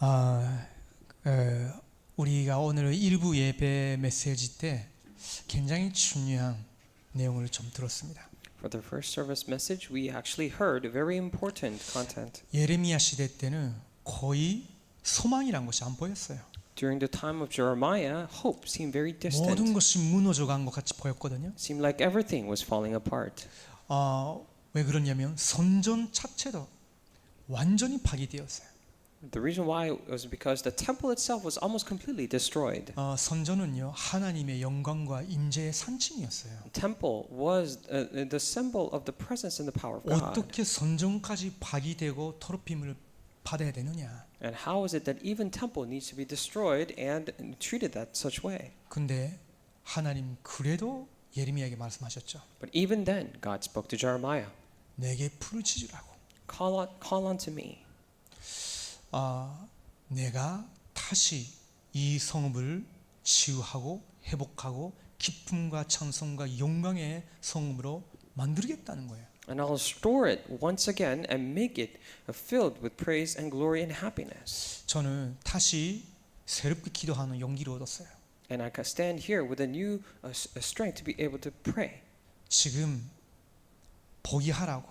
아, 우리가 오늘 일부 예배 메시지 때 굉장히 중요한 내용을 좀 들었습니다. For the first service message, we actually heard very important content. 예레미야 시대 때는 거의 소망이란 것이 안 보였어요. During the time of Jeremiah, hope seemed very 모든 distant. 것이 무너져 간 것 같이 보였거든요. It seemed like everything was falling apart. 왜 그러냐면 성전 자체도 완전히 파괴되었어요. The reason why was because the temple itself was almost completely destroyed. 성전은요 하나님의 영광과 임재의 상징이었어요. The temple was the symbol of the presence and the power of God. 어떻게 성전까지 파괴되고 더럽힘을 받아야 되느냐? And how is it that even temple needs to be destroyed and treated that such way? 근데 하나님 그래도 예레미야에게 말씀하셨죠. But even then, God spoke to Jeremiah. 내게 부르짖으라고. Call unto me. 내가 다시 이 성읍을 치유하고 회복하고 기쁨과 찬송과 영광의 성읍으로 만들겠다는 거예요. And I'll restore it once again and make it filled with praise and glory and happiness. 저는 다시 새롭게 기도하는 용기를 얻었어요. And I can stand here with a new strength to be able to pray. 지금 포기하라고,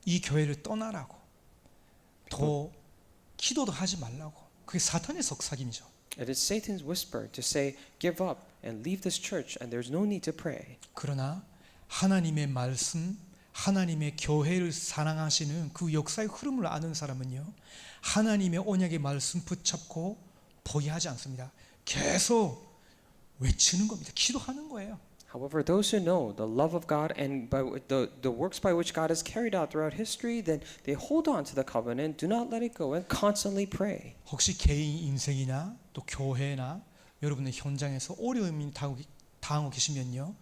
이 교회를 떠나라고, 더 기도도 하지 말라고. 그게 사탄의 속삭임이죠. It is Satan's whisper to say, give up and leave this church and there's no need to pray. 그러나 하나님의 말씀, 하나님의 교회를 사랑하시는 그 역사의 흐름을 아는 사람은요, 하나님의 언약의 말씀 붙잡고 포기하지 않습니다. 계속 외치는 겁니다. 기도하는 거예요. However, those who know the love of God and by the works by which God has carried out throughout history, then they hold on to the covenant, do not let it go, and constantly pray. 혹시 개인 인생이나 또 교회나 여러분의 현장에서 어려움이 당하고 계시면요,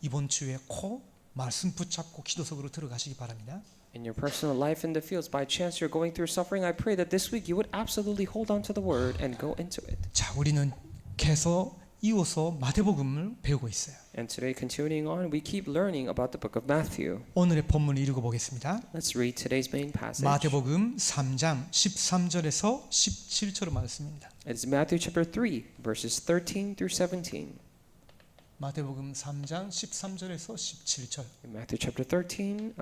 이번 주에 꼭 말씀 붙잡고 기도석으로 들어가시기 바랍니다. In your personal life in the fields, by chance you're going through suffering, I pray that this week you would absolutely hold on to the word and go into it. 자, 우리는 계속 이어서 마태복음을 배우고 있어요. And today, continuing on, we keep learning about the book of Matthew. 오늘의 본문을 읽어보겠습니다. Let's read today's main passage. 마태복음 3장 13절에서 17절의 말씀입니다. It's Matthew chapter 3, verses 13 through 17. 마태복음 3장 13절에서 17절. In Matthew chapter 3,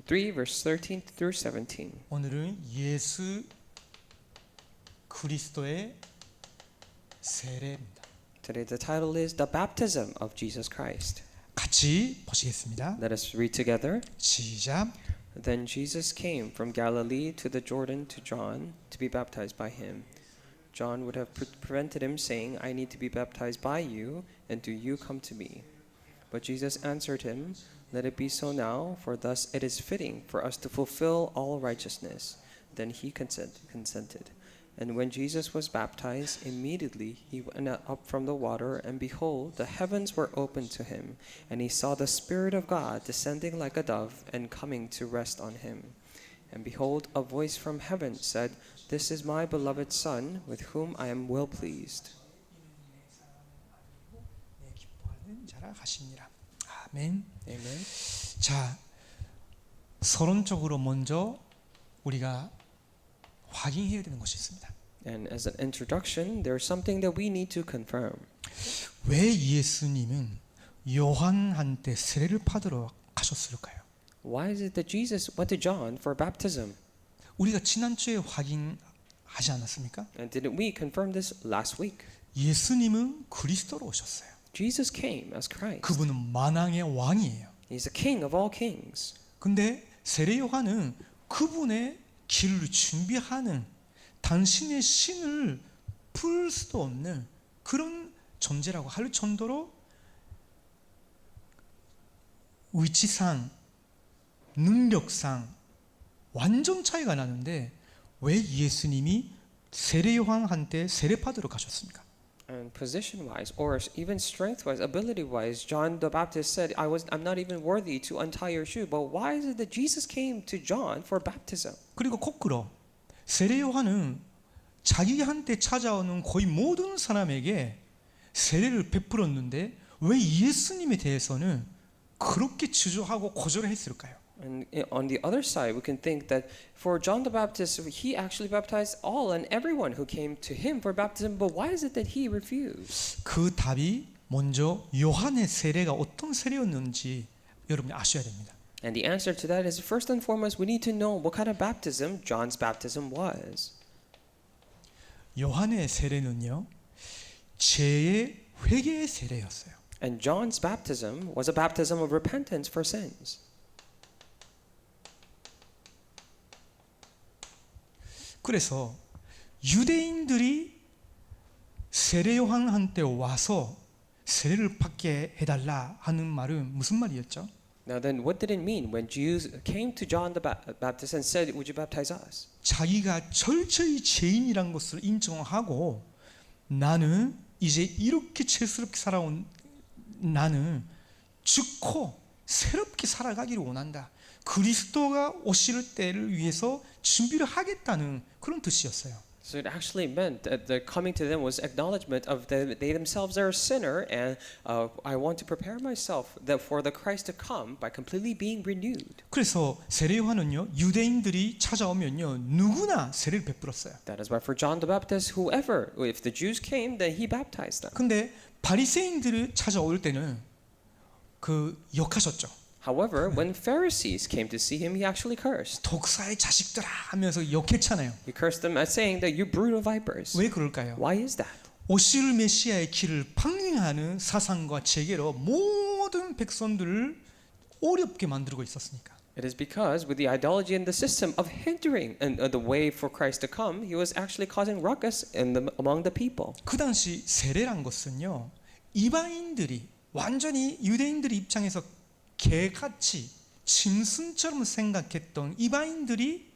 verse 13 through 17. 오늘은 예수 그리스도의 세례입니다. Today the title is The Baptism of Jesus Christ. 같이 보시겠습니다. Let us read together. 시작. Then Jesus came from Galilee to the Jordan to John to be baptized by him. John would have prevented him, saying, I need to be baptized by you, and do you come to me? But Jesus answered him, Let it be so now, for thus it is fitting for us to fulfill all righteousness. Then he consented. And when Jesus was baptized, immediately he went up from the water, and behold, the heavens were opened to him, and he saw the Spirit of God descending like a dove and coming to rest on him. And behold, a voice from heaven said, This is my beloved Son, with whom I am well pleased. 기뻐하는 자라 하시니라. 아멘. Amen. 자, 서론적으로 먼저 우리가 확인해야 되는 것이 있습니다. And as an introduction, there's something that we need to confirm. 왜 예수님은 요한한테 세례를 받으러 가셨을까요? Why is it that Jesus went to John for baptism? 우리가 지난주에 확인하지 않았습니까? And didn't we confirm this last week? 예수님은 그리스도로 오셨어요. Jesus came as Christ. 그분은 만왕의 왕이에요. He's the King of all kings. 근데 세례 요한은 그분의 길을 준비하는 당신의 신을 풀 수도 없는 그런 존재라고 할 정도로 위치상 능력상 완전 차이가 나는데 왜 예수님이 세례 요한한테 세례 받으러 가셨습니까? And position-wise, or even strength-wise, ability-wise, John the Baptist said, I'm not even worthy to untie your shoe. But why is it that Jesus came to John for baptism? 그리고 거꾸로 세례 요한은 자기한테 찾아오는 거의 모든 사람에게 세례를 베풀었는데 왜 예수님에 대해서는 그렇게 주저하고 거절을 했을까요? And on the other side, we can think that for John the Baptist, he actually baptized all and everyone who came to him for baptism. But why is it that he refused? 그 답이 먼저 요한의 세례가 어떤 세례였는지 여러분이 아셔야 됩니다. And the answer to that is first and foremost, we need to know what kind of baptism John's baptism was. 요한의 세례는요, 죄의 회개의 세례였어요. And John's baptism was a baptism of repentance for sins. 그래서 유대인들이 세례 요한한테 와서 세례를 받게 해달라 하는 말은 무슨 말이었죠? Now then, what did it mean when Jews came to John the Baptist and said, "Would you baptize us?" 자기가 철저히 죄인이란 것을 인정하고 나는 이제 이렇게 죄스럽게 살아온 나는 죽고 새롭게 살아가기를 원한다. 그리스도가 오실 때를 위해서 준비를 하겠다는 그런 뜻이었어요. So it actually meant that the coming to them was acknowledgement of that they themselves are a sinner, and I want to prepare myself that for the Christ to come by completely being renewed. 그래서 세례 요한은요, 유대인들이 찾아오면요, 누구나 세례를 베풀었어요. That is why for John the Baptist, whoever, if the Jews came, then he baptized them. 근데 바리새인들이 찾아올 때는 그 욕하셨죠. However, when Pharisees came to see him, he actually cursed. 독사의 자식들아 하면서 욕했잖아요. He cursed them as saying that you brutal vipers. 왜 그럴까요? Why is that? 오실 메시아의 길을 방해하는 사상과 체계로 모든 백성들을 어렵게 만들고 있었으니까. It is because with the ideology and the system of hindering the way for Christ to come, he was actually causing ruckus among the people. 그 당시 세례란 것은요, 이방인들이 완전히 유대인들 입장에서 개같이 짐승처럼 생각했던 이방인들이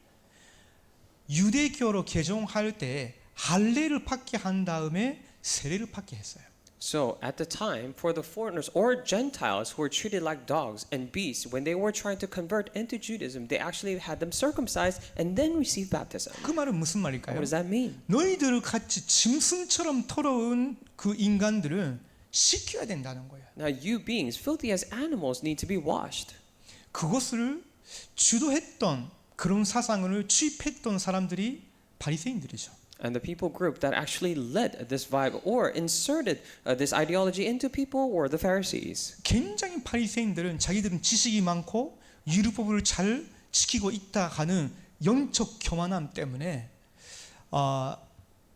유대교로 개종할 때 할례를 받게 한 다음에 세례를 받게 했어요. So at the time, for the foreigners or Gentiles who were treated like dogs and beasts, when they were trying to convert into Judaism, they actually had them circumcised and then received baptism. 그 말은 무슨 말일까요? What does that mean? 너희들 같이 짐승처럼 더러운 그 인간들은 씻겨야 된다는 거예요. Now you beings, filthy as animals, need to be washed. 그것을 주도했던 그런 사상을 주입했던 사람들이 바리새인들이죠. And the people group that actually led this vibe or inserted this ideology into people were the Pharisees. 굉장히 바리새인들은 자기들은 지식이 많고 율법을 잘 지키고 있다 하는 영적 교만함 때문에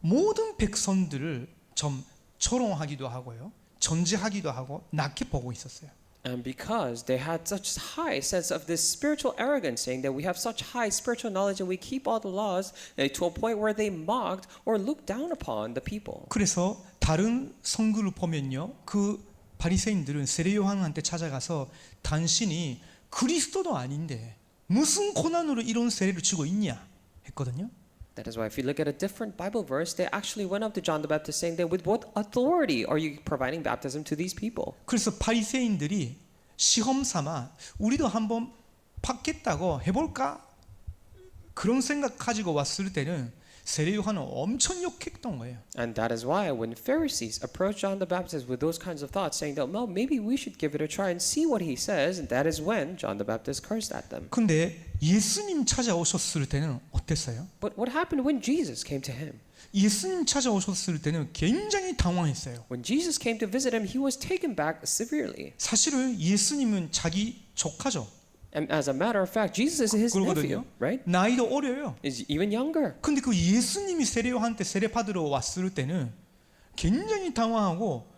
모든 백성들을 좀 조롱하기도 하고요, 전제하기도 하고 낮게 보고 있었어요. And because they had such high sense of this spiritual arrogance, saying that we have such high spiritual knowledge and we keep all the laws, to a point where they mocked or looked down upon the people. 그래서 다른 성구를 보면요, 그 바리새인들은 세례 요한한테 찾아가서 당신이 그리스도도 아닌데 무슨 고난으로 이런 세례를 주고 있냐 했거든요. That is why if you look at a different Bible verse, they actually went up to John the Baptist saying that with what authority are you providing baptism to these people? 그래서 바리새인들이 시험 삼아 우리도 한번 받겠다고 해볼까? 그런 생각 가지고 왔을 때는 세례 요한은 엄청 욕했던 거예요. And that is why when Pharisees approached John the Baptist with those kinds of thoughts, saying that, well, maybe we should give it a try and see what he says, and that is when John the Baptist cursed at them. 근데 예수님 찾아오셨을 때는 어땠어요? But what happened when Jesus came to him? 예수님 찾아오셨을 때는 굉장히 당황했어요. When Jesus came to visit him, he was taken back severely. 사실은 예수님은 자기 조카죠. And as a matter of fact, Jesus is his nephew, right? 나이도 어려요. Is even younger. 근데 그 예수님이 세례 요한한테 세례 받으러 왔을 때는 굉장히 당황하고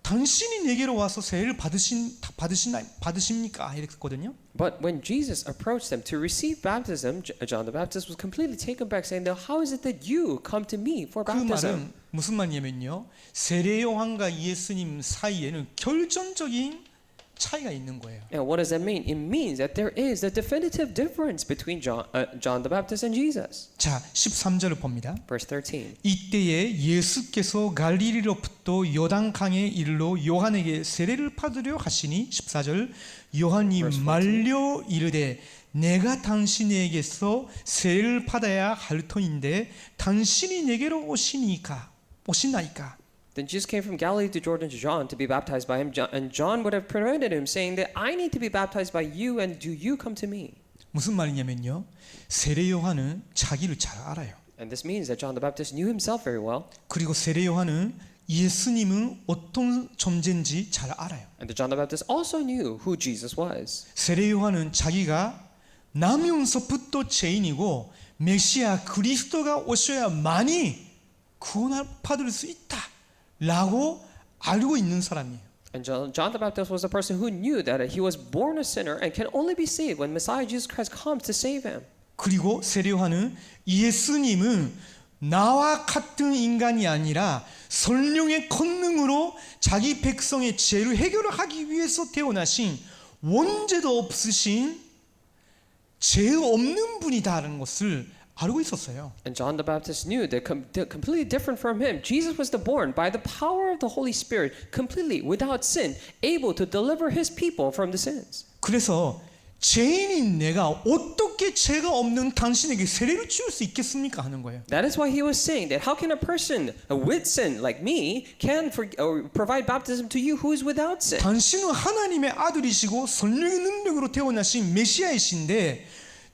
당신이 내게로 와서 세례를 받으십니까? 이랬거든요. But when Jesus approached them to receive baptism, John the Baptist was completely taken back, saying, "Now, how is it that you come to me for 그 baptism?" 말은 무슨 말이냐면요, 세례 요한과 예수님 사이에는 결정적인 차이가 있는 거예요. And what does that mean? It means that there is a definitive difference between John the Baptist and Jesus. 자, 13절을 봅니다. Verse 13. 이때에 예수께서 갈릴리로부터 요단강에 이르러 요한에게 세례를 받으려 하시니 14절 요한이 말려 이르되 내가 당신에게서 세례를 받아야 할 터인데 당신이 내게로 오시나이까. Then Jesus came from Galilee to Jordan to John to be baptized by him, and John would have prevented him, saying that I need to be baptized by you, and do you come to me? 무슨 말이냐면요. 세례 요한은 자기를 잘 알아요. And this means that John the Baptist knew himself very well. 그리고 세례 요한은 예수님은 어떤 존재인지 잘 알아요. And John the Baptist also knew who Jesus was. 세례 요한은 자기가 나면서부터 죄인이고 메시아 그리스도가 오셔야만이 구원을 받을 수 있다라고 알고 있는 사람이에요. And John the Baptist was a person who knew that he was born a sinner and can only be saved when Messiah Jesus Christ comes to save him. 그리고 세례 요한은 예수님은 나와 같은 인간이 아니라 성령의 권능으로 자기 백성의 죄를 해결하기 위해서 태어나신 원죄도 없으신 죄 없는 분이다라는 것을 알고 있었어요. And John the Baptist knew that completely different from him, Jesus was born by the power of the Holy Spirit, completely without sin, able to deliver his people from the sins. 그래서 죄인인 내가 어떻게 죄가 없는 당신에게 세례를 줄 수 있겠습니까 하는 거예요. That is why he was saying that how can a person with sin like me can provide baptism to you who is without sin? 당신은 하나님의 아들이시고 성령의 능력으로 태어나신 메시아이신데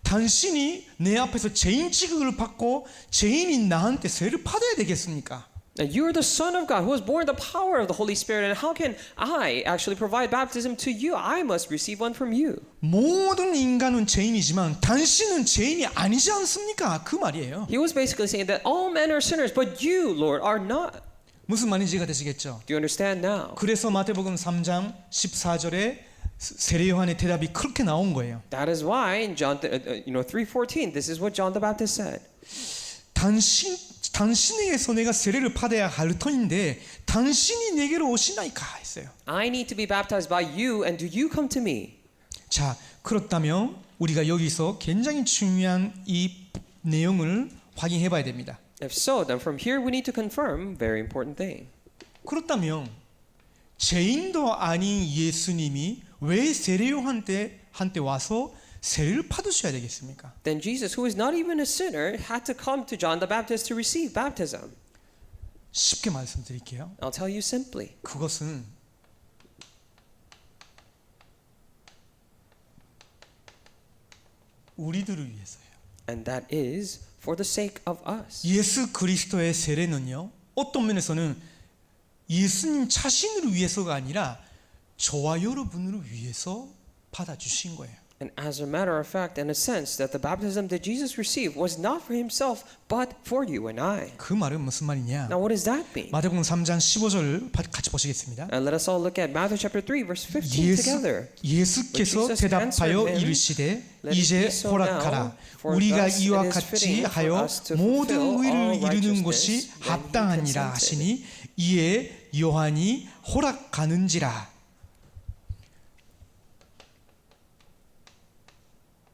당신이 내 앞에서 죄인 취급을 받고 죄인인 나한테 세례를 받아야 되겠습니까? And you are the Son of God who was born in the power of the Holy Spirit. And how can I actually provide baptism to you? I must receive one from you. 모든 인간은 죄인이지만 당신은 죄인이 아니지 않습니까? 그 말이에요. He was basically saying that all men are sinners, but you, Lord, are not. 무슨 말인지 이해가 되시겠죠? Do you understand now? 그래서 마태복음 3장 14절에 세례 요한의 대답이 그렇게 나온 거예요. That is why in John 3:14, this is what John the Baptist said. 당신에게서 내가 세례를 받아야 할 터인데 당신이 내게로 오시나이까 했어요. I need to be baptized by you, and do you come to me? 자, 그렇다면 우리가 여기서 굉장히 중요한 이 내용을 확인해 봐야 됩니다. If so, then from here we need to confirm very important thing. 그렇다면 죄인도 아닌 예수님이 왜 세례 요한한테 와서 세례를 받으셔야 되겠습니까? Then Jesus, who is not even a sinner, had to come to John the Baptist to receive baptism. 쉽게 말씀드릴게요. I'll tell you simply. 그것은 우리들을 위해서예요. And that is for the sake of us. 예수 그리스도의 세례는요. 어떤 면에서는 예수님 자신을 위해서가 아니라 저와 여러분을 위해서 받아주신 거예요. And as a matter of fact, in a sense, that the baptism that Jesus received was not for himself, but for you and I. 그 말은 무슨 말이냐? Now, what does that mean? 마태복음 3장 15절 같이 보시겠습니다. And let us all look at Matthew chapter 3, verse 15 together. 예수께서 Jesus 대답하여 answered him, 이르시되 Let it 이제 be so 허락하라. now, for 우리가 thus 이와 it is 같이 fitting for 하여 us to 모든 fulfill 의를 all 이루는 righteousness 것이 when he 합당하니라 consented. 하시니 이에 요한이 허락하는지라.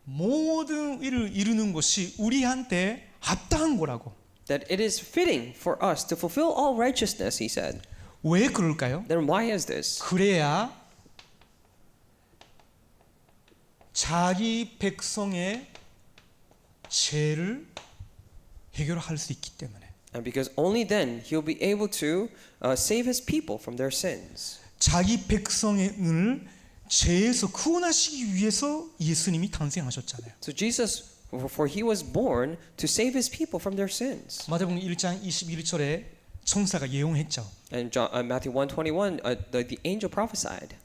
모든 일을 이루는 것이 우리한테 합당한 거라고. That it is fitting for us to fulfill all righteousness, he said. 왜 그럴까요? Then why is this? 그래야 자기 백성의 죄를 해결할 수 있기 때문에. And because only then he'll be able to save his people from their sins. 자기 백성을 죄에서 구원하시기 위해서 예수님이 탄생하셨잖아요. So Jesus, for he was born to save his people from their sins. 마태복음 1장 21절에 천사가 예언했죠. And Matthew 1:21, the angel prophesied.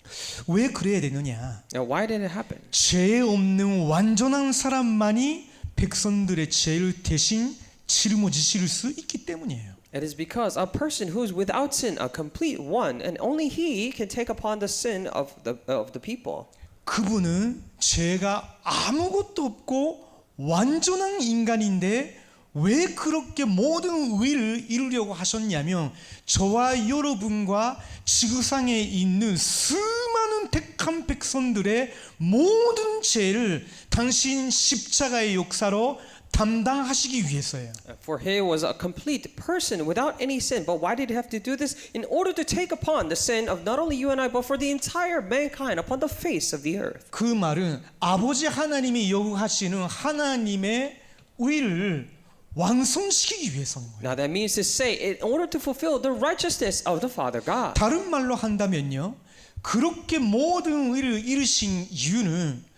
왜 그래야 되느냐? Now, why did it happen? 죄 없는 완전한 사람만이 백성들의 죄를 대신 짊어지실 수 있기 때문이에요. It is because a person who is without sin, a complete one, and only he can take upon the sin of the people. 그분은 죄가 아무것도 없고 완전한 인간인데 왜 그렇게 모든 의를 이루려고 하셨냐면 저와 여러분과 지구상에 있는 수많은 택한 백성들의 모든 죄를 당신 십자가의 역사로 담당하시기 위해서예요. For he was a complete person without any sin. But why did he have to do this? In order to take upon the sin of not only you and I, but for the entire mankind upon the face of the earth. 그 말은 아버지 하나님이 요구하시는 하나님의 의를 완성시키기 위해서인 거예요. Now that means to say, in order to fulfill the righteousness of the Father God. 다른 말로 한다면요, 그렇게 모든 의를 이루신 이유는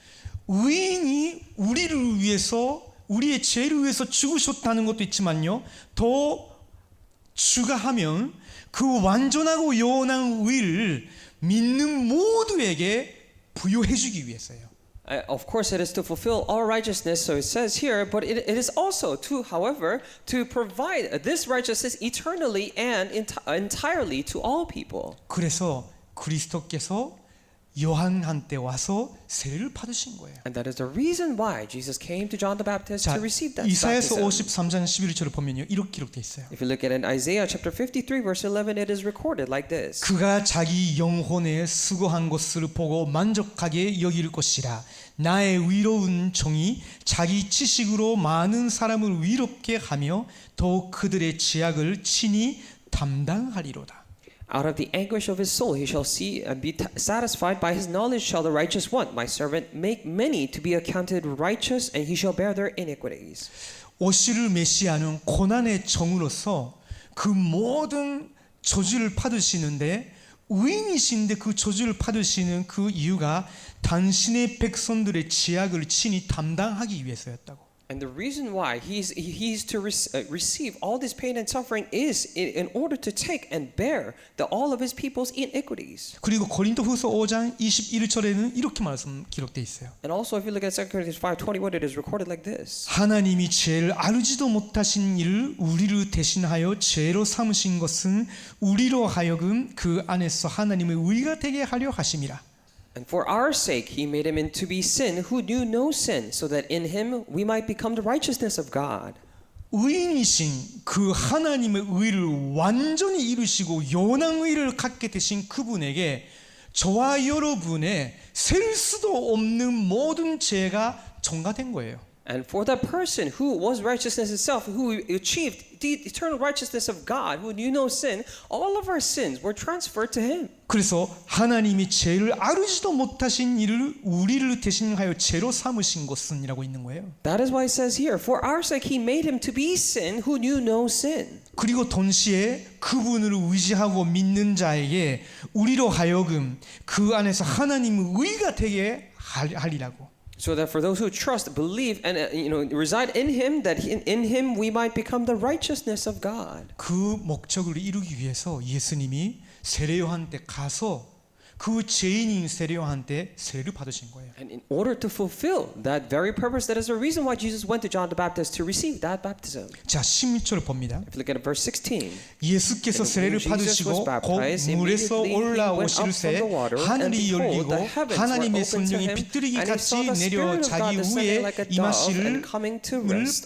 의인이 우리를 위해서 우리의 죄를 위해서 죽으셨다는 것도 있지만요. 더 추가하면 그 완전하고 영원한 의를 믿는 모두에게 부여해 주기 위해서요. Of course, it is to fulfill all righteousness, so it says here, but it is also to, however, to provide this righteousness eternally and entirely to all people. 그래서 그리스도께서 요한한테 와서 세례를 받으신 거예요. And that is the reason why Jesus came to John the Baptist 자, to receive that 이사야서 baptism. 53장 11절을 보면요. 이렇게 기록되어 있어요. If you look at in Isaiah chapter 53 verse 11, it is recorded like this. 그가 자기 영혼에 수고한 것을 보고 만족하게 여길 것이라. 나의 위로운 종이 자기 지식으로 많은 사람을 위롭게 하며 더욱 그들의 죄악을 친히 담당하리로다. Out of the anguish of his soul he shall see and be satisfied. By his knowledge shall the righteous want. My servant make many to be accounted righteous, and he shall bear their iniquities. 오시를 메시아는 고난의 종으로서 그 모든 저주를 받으시는데 의인이신데 그 저주를 받으시는 그 이유가 당신의 백성들의 죄악을 친히 담당하기 위해서였다고. And the reason why he's to receive all this pain and suffering is in order to take and bear all of his people's iniquities. 그리고 고린도후서 5장 21절에는 이렇게 기록되어 있어요. And also, if you look at 2 Corinthians 5:21, it is recorded like this. 하나님이 죄를 알지도 못하신 일을 우리를 대신하여 죄로 삼으신 것은 우리로 하여금 그 안에서 하나님의 의가 되게 하려 하심이라. And for our sake he made him to be sin who knew no sin, so that in him we might become the righteousness of God. 의인이신 그 하나님의 의를 완전히 이루시고 영원한 의를 갖게 되신 그분에게 저와 여러분의 셀 수도 없는 모든 죄가 전가된 거예요. And for that person who was righteousness itself, who achieved the eternal righteousness of God, who knew no sin, all of our sins were transferred to him. 그래서 하나님이 죄를 알지도 못하신 일을 우리를 대신하여 죄로 삼으신 것은이라고 있는 거예요. That is why it says here, for our sake he made him to be sin who knew no sin. 그리고 동시에 그분을 의지하고 믿는 자에게 우리로 하여금 그 안에서 하나님의 의가 되게 하리라고. So that for those who trust, believe, and reside in him, that in him we might become the righteousness of God. 그 목적을 이루기 위해서 예수님이 세례 요한 때 가서 그 죄인인 세례 요한한테 세례를 받으신 거예요. And in order to fulfill that very purpose, that is the reason why Jesus went to John the Baptist to receive that baptism. 자, 16절을 봅니다. If you look at verse 16. 예수께서 세례를 받으시고 곧 물에서 올라오실새 하늘이 열리고 하나님의 성령이 비둘기 같이 내려 자기 위에 임하시를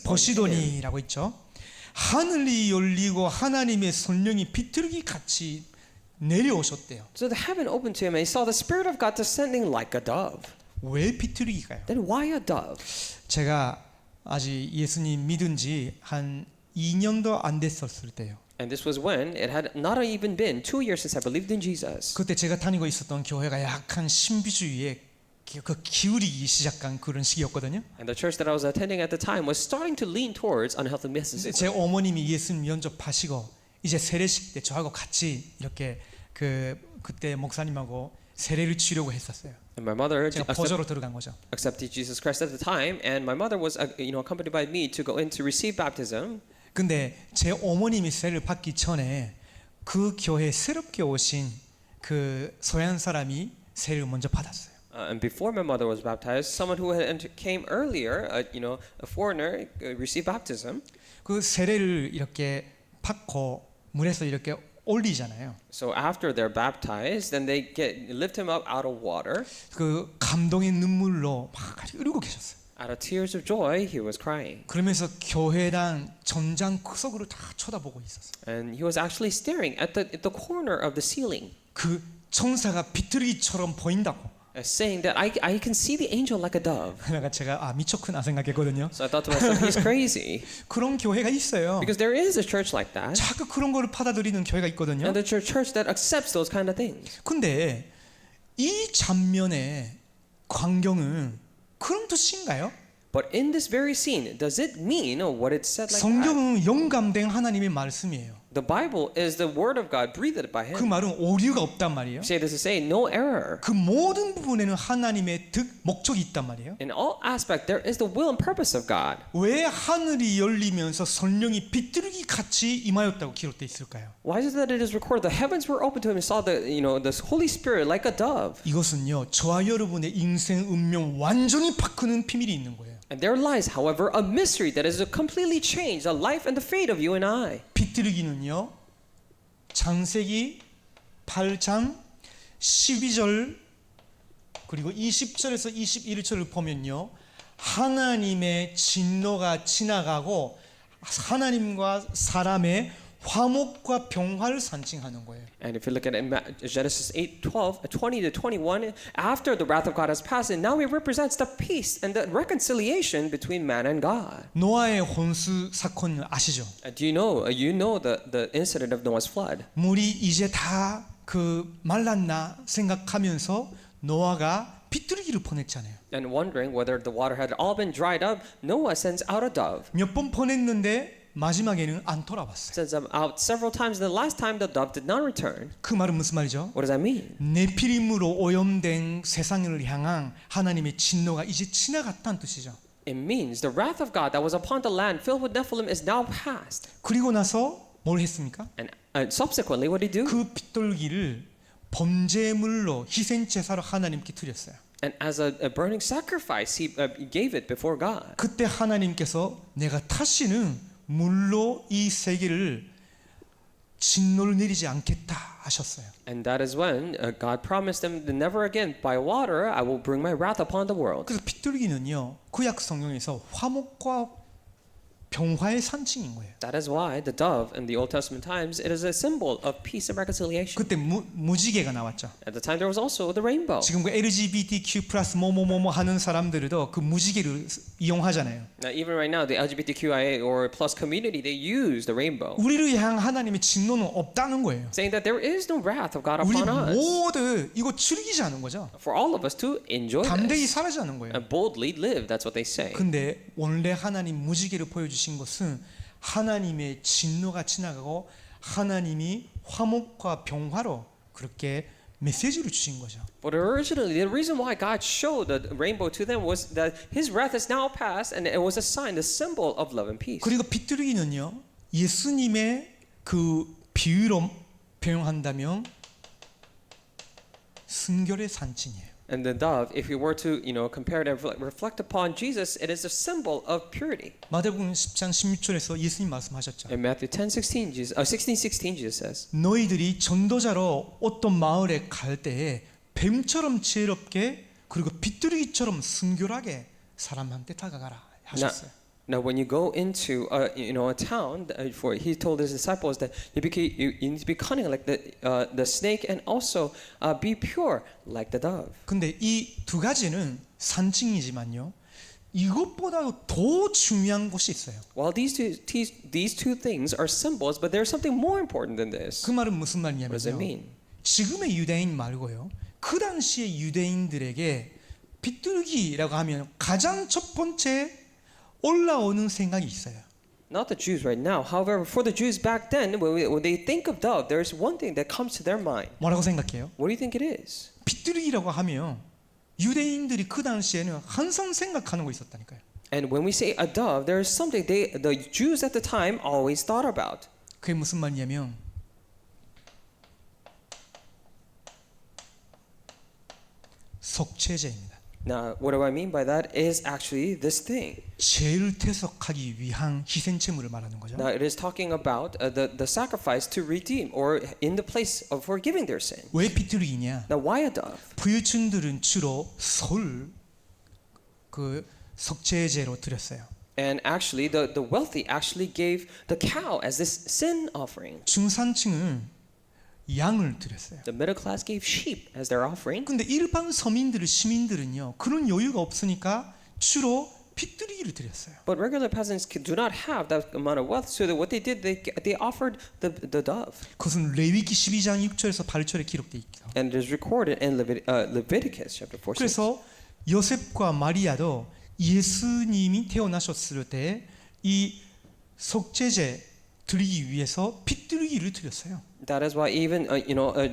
보시더니라고 있죠. 하늘이 열리고 하나님의 성령이 비둘기 같이 내려오셨대요. So the heaven opened to him, and he saw the Spirit of God descending like a dove. 왜 비둘기가요? Then why a dove? 제가 아직 예수님 믿은 지 한 2년도 안 됐었을 때요. And this was when it had not even been 2 years since I believed in Jesus. 그때 제가 다니고 있었던 교회가 약간 신비주의에 기울이기 시작한 그런 시기였거든요. And the church that I was attending at the time was starting to lean towards unhealthy 제 mysticism. 어머님이 예수님 영접하시고 이제 세례식 때 저하고 같이 이렇게 그때 목사님하고 세례를 치려고 했었어요. And my mother 제가 보조로 들어간 거죠. accepted Jesus Christ at the time, and my mother was accompanied by me to go in to receive baptism. 근데 제 어머님이 세례를 받기 전에 그 교회에 새롭게 오신 그 서양 사람이 세례를 먼저 받았어요. And before my mother was baptized, someone who came earlier, a foreigner, received baptism. 그 세례를 이렇게 받고 물에서 이렇게 올리잖아요. So after they're baptized, then they lift him up out of water. 그 감동의 눈물로 막 흐르고 계셨어요. Out of tears of joy, he was crying. 그러면서 교회당 전장 구석으로 다 쳐다보고 있었어요. And he was actually staring at the corner of the ceiling, 그 천사가 비둘기처럼 보인다고. saying that I can see the angel like a dove. 내가 제가 미쳤구나 생각했거든요. So I thought to myself, he's crazy. 그런 교회가 있어요. Because there is a church like that. 자꾸 그런 거를 받아들이는 교회가 있거든요. And the church that accepts those kind of things. 근데 이 장면의 광경은 그런 뜻인가요? But in this very scene, does it mean what it said like that? 성경은 영감된 하나님의 말씀이에요. The Bible is the word of God breathed by 그 him. 말은 오류가 없단 말이에요. Say this to say no error. 그 모든 부분에는 하나님의 목적이 있단 말이에요. In all aspect there is the will and purpose of God. 왜 하늘이 열리면서 성령이 비둘기 같이 임하였다고 기록되어 있을까요? Why is it that it is recorded the heavens were opened to him and saw the the Holy Spirit like a dove? 이것은요, 저와 여러분의 인생 운명 완전히 바꾸는 비밀이 있는 거예요. And there lies, however, a mystery that is completely changed the life and the fate of you and I. 비둘기는요, 창세기 8장 12절 그리고 20절에서 21절을 보면요, 하나님의 진노가 지나가고 하나님과 사람의 화목과 평화를 상징하는 거예요. And if you look at Genesis 8:12, 20 to 21, after the wrath of God has passed, and now it represents the peace and the reconciliation between man and God. 노아의 혼수 사건 아시죠? Do you know the incident of Noah's flood? 물이 이제 다 말랐나 생각하면서 노아가 비둘기를 보냈잖아요. And wondering whether the water had all been dried up, Noah sends out a dove. 몇 번 보냈는데 마지막에는 안 돌아왔어요. Sends them out several times. The last time the dove did not return. 그 말은 무슨 말이죠? What does that mean? 네피림으로 오염된 세상을 향한 하나님의 진노가 이제 지나갔다는 뜻이죠. It means the wrath of God that was upon the land filled with Nephilim is now past. 그리고 나서 뭘 했습니까? And subsequently, what did he do? 그 비둘기를 번제물로 희생 제사로 하나님께 드렸어요. And as a burning sacrifice, he gave it before God. 그때 하나님께서 내가 다시는 물로 이 세계를 진노를 내리지 않겠다 하셨어요. And that is when God promised them that never again by water I will bring my wrath upon the world. 그래서 비둘기는요, 구약 성경에서 화목과 평화의 상징인 거예요. That is why the dove in the Old Testament times it is a symbol of peace and reconciliation. 그때 무지개가 나왔죠. At the time there was also the rainbow. 지금 그 LGBTQ 플러스 뭐뭐뭐뭐 하는 사람들도 그 무지개를 이용하잖아요. Now even right now the LGBTQIA or plus community they use the rainbow, 우리를 향한 하나님의 진노는 없다는 거예요. saying that there is no wrath of God 우리 upon us. 모두 이거 즐기자는 거죠. For all of us to enjoy 담대히 this 살아자는 거예요. and boldly live. That's what they say. 근데 원래 하나님 무지개를 보여주신 것은 하나님의 진노가 지나가고 하나님이 화목과 평화로 그렇게 메시지를 주신 거죠. But originally, the reason why God showed the rainbow to them was that His wrath is now past, and it was a sign, the symbol of love and peace. 그리고 비둘기는요, 예수님의 그 비유로 표현한다면 순결의 상징이에요. And the dove, if you were to, compare it and reflect upon Jesus, it is a symbol of purity. 마태복음 10장 16절에서 예수님 말씀하셨죠. In Matthew 10:16, 16 Jesus says, 너희들이 전도자로 어떤 마을에 갈 때에 뱀처럼 지혜롭게 그리고 비둘기처럼 순결하게 사람한테 다가가라 하셨어요. Now, when you go into a town, for he told his disciples that you need to be cunning like the snake, and also be pure like the dove. 근데 이 두 가지는 상징이지만요, 이것보다 더 중요한 것이 있어요. While these two things are symbols, but there's something more important than this. 그 말은 무슨 What does it 말이냐면요, mean? 지금의 유대인 말고요, 그 당시의 유대인들에게 비둘기라고 하면 가장 첫 번째 올라오는 생각이 있어요. Not the Jews right now. However, for the Jews back then, when they think of dove, there's one thing that comes to their mind. 뭐라고 생각해요? What do you think it is? 비둘기라고 하면 유대인들이 그 당시에는 항상 생각하는 거 있었다니까요. And when we say a dove, there is something the Jews at the time always thought about. 그게 무슨 말이냐면 속죄제입니다. Now, what do I mean by that is actually this thing. 죄를 대속하기 위한 희생제물을 말하는 거죠. Now, it is talking about the sacrifice to redeem or in the place of forgiving their sin. 왜 비둘기냐? Now, why a dove? 부유층들은 주로 그 속죄제로 드렸어요. And actually, the wealthy actually gave the cow as this sin offering. 중산층은 양을 드렸어요. The middle class gave sheep as their offering. 근데 일반 시민들은요, 그런 여유가 없으니까 주로 비둘기를 드렸어요. But regular peasants do not have that amount of wealth, so that what they did, they offered the dove. 그것은 레위기 12장 6절에서 8절에 기록돼 있죠. And it is recorded in Leviticus chapter 4. 그래서 요셉과 마리아도 예수님이 태어나셨을 때 이 속죄제 드리기 위해서 핏들기를 드렸어요. That is why even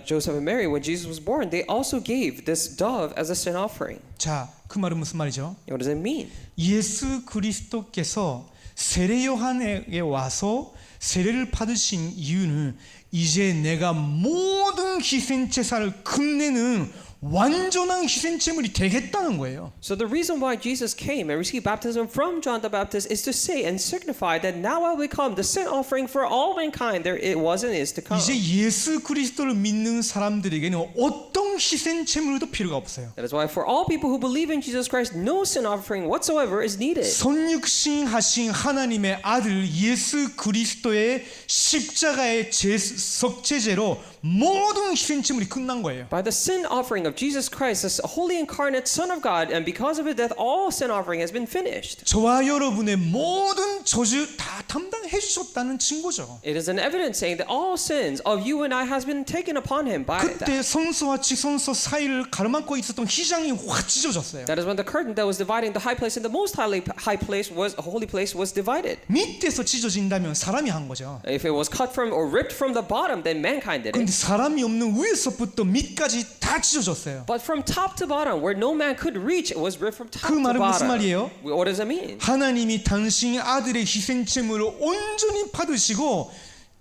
Joseph and Mary, when Jesus was born, they also gave this dove as a sin offering. 자, 그 말은 무슨 말이죠? What does it mean? 예수 그리스도께서 세례 요한에게 와서 세례를 받으신 이유는 이제 내가 모든 희생 제사를 끝내는 완전한 희생 제물이 되겠다는 거예요. So the reason why Jesus came and received baptism from John the Baptist is to say and signify that now I will become the sin offering for all mankind there it was and is to come. 이제 예수 그리스도를 믿는 사람들에게는 어떤 희생 제물도 필요가 없어요. That is why for all people who believe in Jesus Christ, no sin offering whatsoever is needed. 선육신하신 하나님의 아들 예수 그리스도의 십자가의 속죄제로 모든 희생 제물이 끝난 거예요. By the sin offering of Jesus Christ, the holy incarnate Son of God, and because of his death, all sin offering has been finished. 저와 여러분의 모든 저주 다 담당해 주셨다는 증거죠. It is an evidence saying that all sins of you and I has been taken upon him by that. 그때 성소와 지성소 사이를 가로막고 있었던 휘장이 확 찢어졌어요. That is when the curtain that was dividing the high place and the most high place was a holy place was divided. 밑에서 찢어진다면 사람이 한 거죠. If it was cut from or ripped from the bottom, then mankind did 근데 it. 사람이 없는 위에서부터 밑까지 다 찢어졌어요. But from top to bottom, where no man could reach, it was ripped from top 그 to 말은 무슨 bottom. 말이에요? What does it mean? 하나님이 당신의 아들의 희생 제물을 온전히 받으시고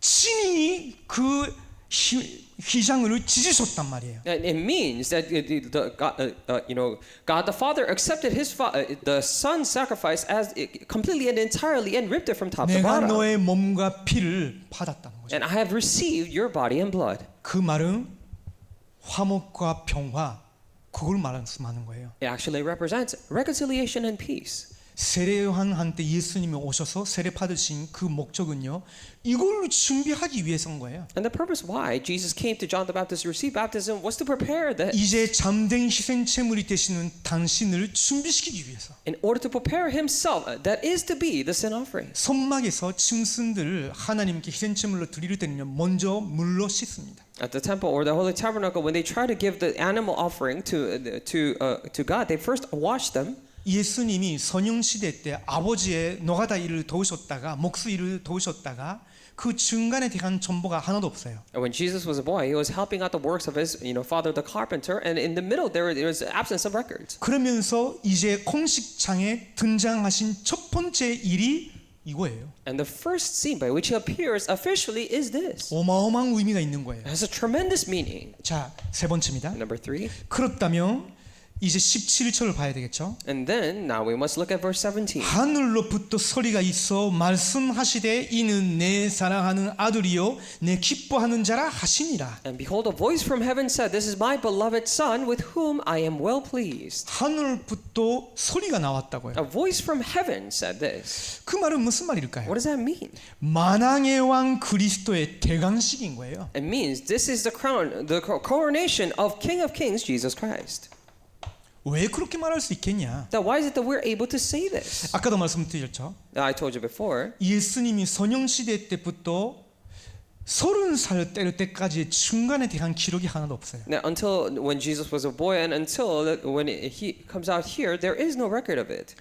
친히 그 휘장을 찢으셨단 말이에요. And it means that God the Father accepted the Son's sacrifice as completely and entirely and ripped it from top to 내가 bottom. 너의 몸과 피를 받았다는 거죠. And I have received your body and blood. 그 말은 화목과 평화 그걸 말하는 거예요. It actually represents reconciliation and peace. 세례 요한한테 예수님이 오셔서 세례 받으신 그 목적은요, 이걸 준비하기 위해서인 거예요. And the purpose why Jesus came to John the Baptist to receive baptism was to prepare that. 이제 잠든 희생 제물이 되시는 당신을 준비시키기 위해서. In order to prepare himself, that is to be the sin offering. 성막에서 짐승들을 하나님께 희생 제물로 드릴 때는요, 먼저 물로 씻습니다. At the temple or the holy tabernacle, when they try to give the animal offering to God, they first wash them. 예수님이 선영 시대 때 아버지의 노가다 일을 도우셨다가 목수 일을 도우셨다가 그 중간에 대한 정보가 하나도 없어요. And when Jesus was a boy, he was helping out the works of his, father, the carpenter, and in the middle there was absence of records. 그러면서 이제 공식장에 등장하신 첫 번째 일이 이거예요. And the first scene by which he appears officially is this. 어마어마한 의미가 있는 거예요. It has a tremendous meaning. 자, 세 번째입니다. Number 3. 그렇다면 이제 17절을 봐야 되겠죠. And then now we must look at verse 17. 하늘로부터 소리가 있어 말씀하시되 이는 내 사랑하는 아들이요 내 기뻐하는 자라 하시니라. And behold, a voice from heaven said, "This is my beloved Son, with whom I am well pleased." 하늘부터 소리가 나왔다고요. A voice from heaven said this. 그 말은 무슨 말일까요? What does that mean? 만왕의 왕 그리스도의 대강식인 거예요. It means this is the crown, the coronation of King of Kings, Jesus Christ. 왜 그렇게 말할 수 있겠냐? Now, why is it that we're able to say this? 아까도 말씀드렸죠. Now, I told you before. 예수님이 선영 시대 때부터 30살 때릴 때까지 중간에 대한 기록이 하나도 없어요. Now, until when Jesus was a boy and until when he comes out here, there is no record of it.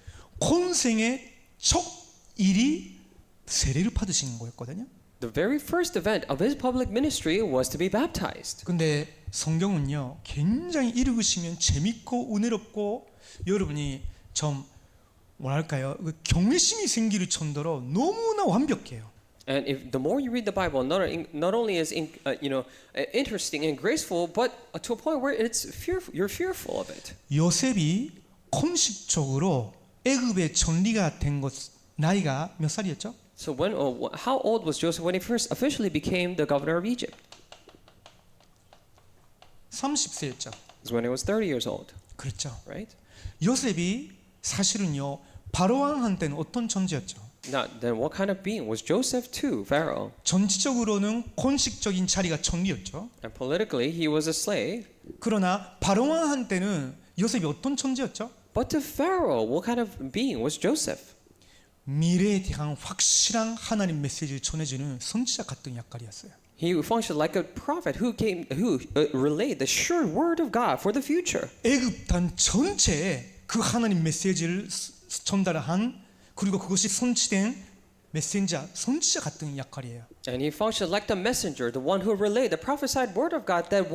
혼생의 첫 일이 세례를 받으시는 거였거든요. The very first event of his public ministry was to be baptized. 근데 성경은요 굉장히 읽으시면 재밌고 은혜롭고 여러분이 좀 뭐랄까요 경외심이 생길 정도로 너무나 완벽해요. And if the more you read the Bible, not only is interesting and graceful, but to a point where it's fearful, you're fearful of it. 요셉이 공식적으로 애굽의 전리가 된 것 나이가 몇 살이었죠? So how old was Joseph when he first officially became the governor of Egypt? 30세였죠. It was when he was 30 years old, 그렇죠. right? 요셉이 사실은요 바로 왕한테는 어떤 존재였죠? Now, then what kind of being was Joseph to Pharaoh? 정치적으로는 공식적인 자리가 총리였죠. And politically, he was a slave. 그러나 바로 왕한테는 요셉이 어떤 존재였죠? But to Pharaoh, what kind of being was Joseph? 미래에 대한 확실한 하나님 메시지를 전해주는 선지자 같은 역할이었어요. He functioned like a prophet who relayed the sure word of God for the future. 애굽단 전체에 그 하나님 메시지를 전달한 그리고 그것이 성취된 메신저, 선지자 같은 역할이에요. And he functioned like the messenger, the one who relayed the prophesied word of God that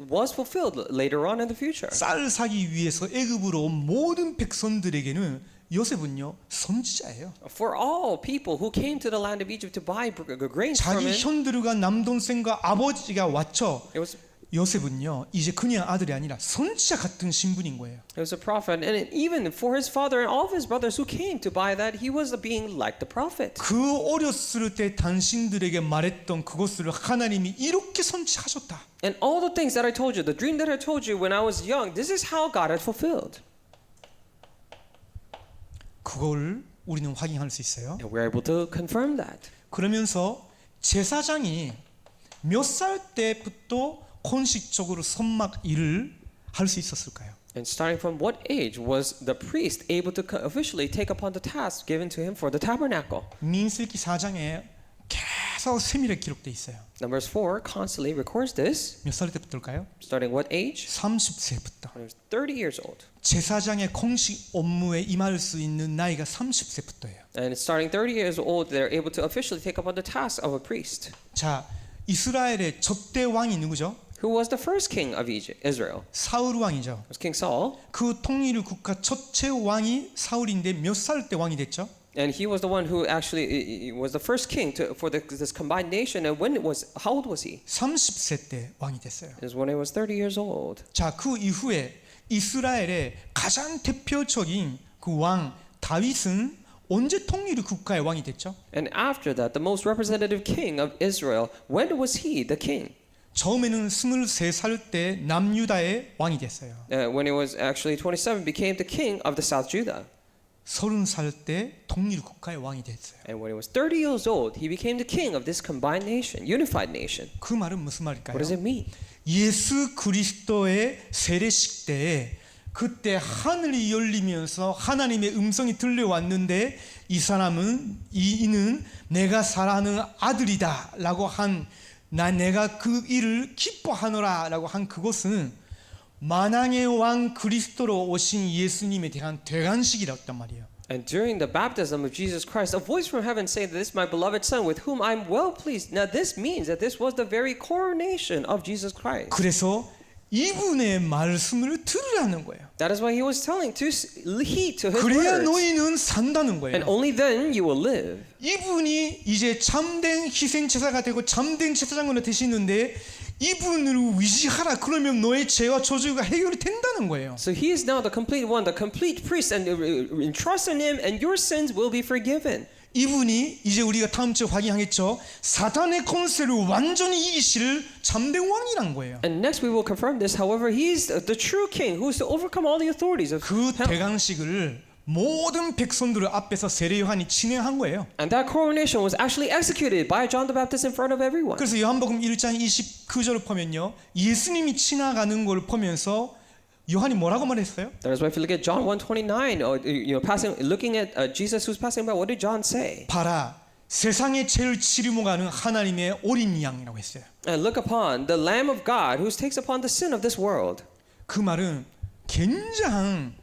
was fulfilled later on in the future. 쌀을 사기 위해서 애굽으로 온 모든 백성들에게는 요셉은요 선지자예요. For all people who came to the land of Egypt to buy grains from 자기 him, 형들과 남동생과 아버지가 왔죠. it was 요셉은요 이제 그냥 아들이 아니라 선지자 같은 신분인 거예요. a prophet, and even for his father and all of his brothers who came to buy that, he was being like the prophet. 그 어렸을 때 당신들에게 말했던 그것을 하나님이 이렇게 선지하셨다. And all the things that I told you, the dream that I told you when I was young, this is how God had fulfilled. 그걸 우리는 확인할 수 있어요. And we're able to confirm that. 그러면서 제사장이 몇 살 때부터 공식적으로 선막 일을 할 수 있었을까요? And starting from what age was the priest able to officially take upon the task given to him for the tabernacle? 민수기 4장에 계속 세밀하게 기록돼 있어요. Numbers 4 constantly records this. 몇 살 때부터일까요? Starting what age? 30세부터. When he was 30 years old. 제사장의 공식 업무에 임할 수 있는 나이가 30세부터예요. And starting 30 years old, they're able to officially take upon the task of a priest. 자, 이스라엘의 첫대 왕이 누구죠? Who was the first king of Israel? 사울 왕이죠. It was King Saul. 그 통일 국가 첫째 왕이 사울인데 몇 살 때 왕이 됐죠? And he was the one who actually was the first king for this combined nation. And how old was he? 30세 때 왕이 됐어요. It was when he was 30 years old. 자, 그 이후에 이스라엘의 가장 대표적인 그 왕 다윗은 언제 통일 국가의 왕이 됐죠? And after that, the most representative king of Israel, when was he the king? 처음에는 23살 때 남유다의 왕이 됐어요. When he was actually 27, became the king of the South Judah. 30살 때 통일 국가의 왕이 됐어요. And when he was 30 years old, he became the king of this combined nation, unified nation. 그 말은 무슨 말일까요? What does it mean? 예수 그리스도의 세례식 때에 그때 하늘이 열리면서 하나님의 음성이 들려왔는데 이는 내가 사랑하는 아들이다라고 한 내가 그 일을 기뻐하노라라고 한 그것은 만왕의 왕 그리스도로 오신 예수님에 대한 대관식이었단 말이에요. And during the baptism of Jesus Christ, a voice from heaven saying, "This is my beloved Son, with whom I'm well pleased." Now this means that this was the very coronation of Jesus Christ. 그래서 이분의 말씀을 들으라는 거예요. That is why he was telling to heed to his 그래야 words. 너희는 산다는 거예요. And only then you will live. 이분이 이제 참된 희생제사가 되고 참된 제사장으로 되시는데 이분을 의지하라. 그러면 너의 죄와 저주가 해결이 된다는 거예요. So he is now the complete one, the complete priest, and entrust in him, and your sins will be forgiven. 이분이 이제 우리가 다음 주에 확인하겠죠. 사탄의 권세를 완전히 이기실 참된 왕이란 거예요. And next we will confirm this. However, he is the true king who is to overcome all the authorities of 그 hell. 대강식을 모든 백성들 앞에서 세례 요한이 진행한 거예요. And that coronation was actually executed by John the Baptist in front of everyone. 그래서 요한복음 1장 29절을 보면요. 예수님이 지나가는 걸 보면서 요한이 뭐라고 말했어요? That is why if you look at John 1:29, looking at Jesus who's passing by, what did John say? 봐라, 세상의 죄를 치르고 가는 하나님의 어린 양이라고 했어요. And look upon the Lamb of God who takes upon the sin of this world. 그 말은 굉장한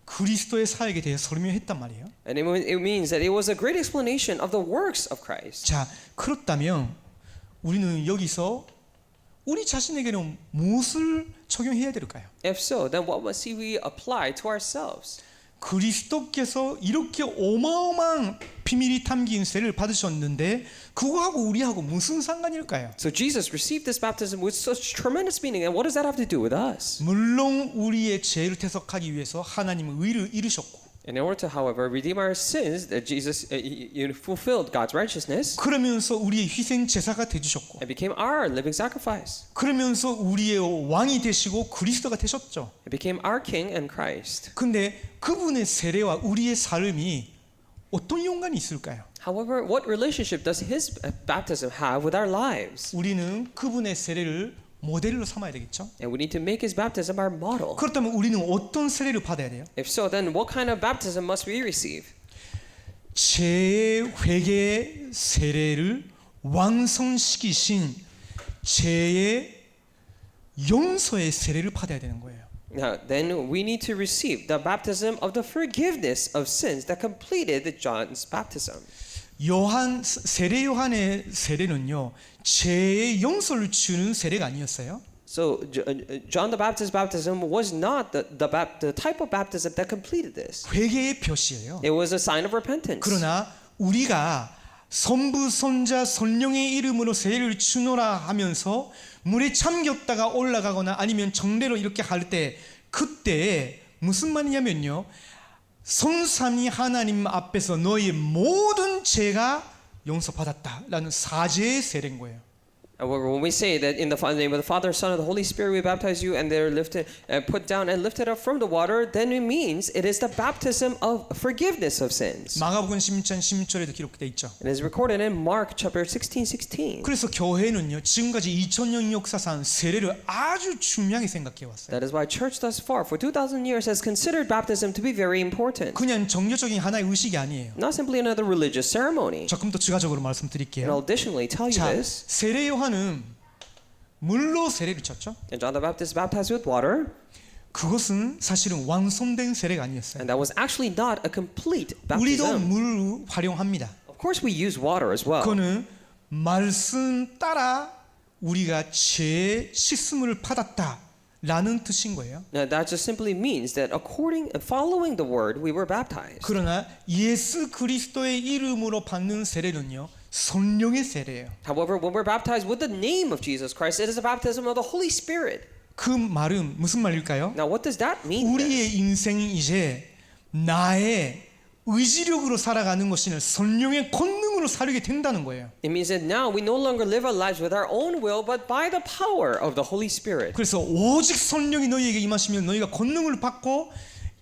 그리스도의 사역에 대해 설명했단 말이에요. And it means that it was a great explanation of the works of Christ. 자, 그렇다면 우리는 여기서 우리 자신에게는 무엇을 적용해야 될까요? If so, then what must we apply to ourselves? 그리스도께서 이렇게 어마어마한 비밀이 담긴 세례를 받으셨는데 그거하고 우리하고 무슨 상관일까요? So Jesus received this baptism with such tremendous meaning, and what does that have to do with us? 물론 우리의 죄를 대속하기 위해서 하나님은 의를 이루셨고 In order to, however, redeem our sins, that Jesus fulfilled God's righteousness 그러면서 우리의 희생 제사가 되주셨고 and became our living sacrifice. 그러면서 우리의 왕이 되시고 그리스도가 되셨죠. It became our King and Christ. 근데 그분의 세례와 우리의 삶이 어떤 연관이 있을까요? However, what relationship does his baptism have with our lives? 우리는 그분의 세례를 모델로 삼아야 되겠죠. And we need to make his baptism our model. 그렇다면 우리는 어떤 세례를 받아야 돼요? If so, then what kind of baptism must we receive? 죄의 회개 세례를 완성시키신 죄의 용서의 세례를 받아야 되는 거예요. Now, then we need to receive the baptism of the forgiveness of sins that completed John's baptism. 세례 요한의 세례는요, 죄의 용서를 주는 세례가 아니었어요. So John the Baptist's baptism was not the type of baptism that completed this. 회개의 표시예요. It was a sign of repentance. 그러나 우리가 성부, 성자, 성령의 이름으로 세례를 주노라 하면서 물에 잠겼다가 올라가거나 아니면 정례로 이렇게 할 때 그때 무슨 말이냐면요, 성삼위 하나님 앞에서 너의 모든 죄가 용서받았다라는 사죄의 세례인 거예요. And when we say that in the name of the Father, Son, and the Holy Spirit we baptize you, and they're lifted and put down and lifted up from the water, then it means it is the baptism of forgiveness of sins. 마가복음 16장 16절에도 기록되어 있죠. It is recorded in Mark chapter 16:16. 그래서 교회는요, 지금까지 2000년 역사상 세례를 아주 중요하게 생각해 왔어요. That is why church thus far for 2,000 years has considered baptism to be very important. 그냥 종교적인 하나의 의식이 아니에요. Not simply another religious ceremony. 조금 더 추가적으로 And 말씀드릴게요. I'll additionally tell you 자, this. 세례 요한은 물로 세례를 쳤죠. And John the Baptist baptized with water, 그것은 사실은 완성된 세례가 아니었어요. and that was actually not a complete 우리도 baptism. 물을 활용합니다. Of course we use water as well. 그거는 말씀 따라 우리가 죄 씻음을 받았다라는 뜻인 거예요. Now, that just simply means that following the word, we were baptized. 그러나 예수 그리스도의 이름으로 받는 세례는요, 성령의 세례예요. However, when we're baptized with the name of Jesus Christ, it is a baptism of the Holy Spirit. 그 말은 무슨 말일까요? Now, what does that mean? then? 우리의 인생이 이제 나의 의지력으로 살아가는 것이 아니라 성령의 권능으로 살게 된다는 거예요. It means that now we no longer live our lives with our own will, but by the power of the Holy Spirit. 그래서 오직 성령이 너희에게 임하시면 너희가 권능을 받고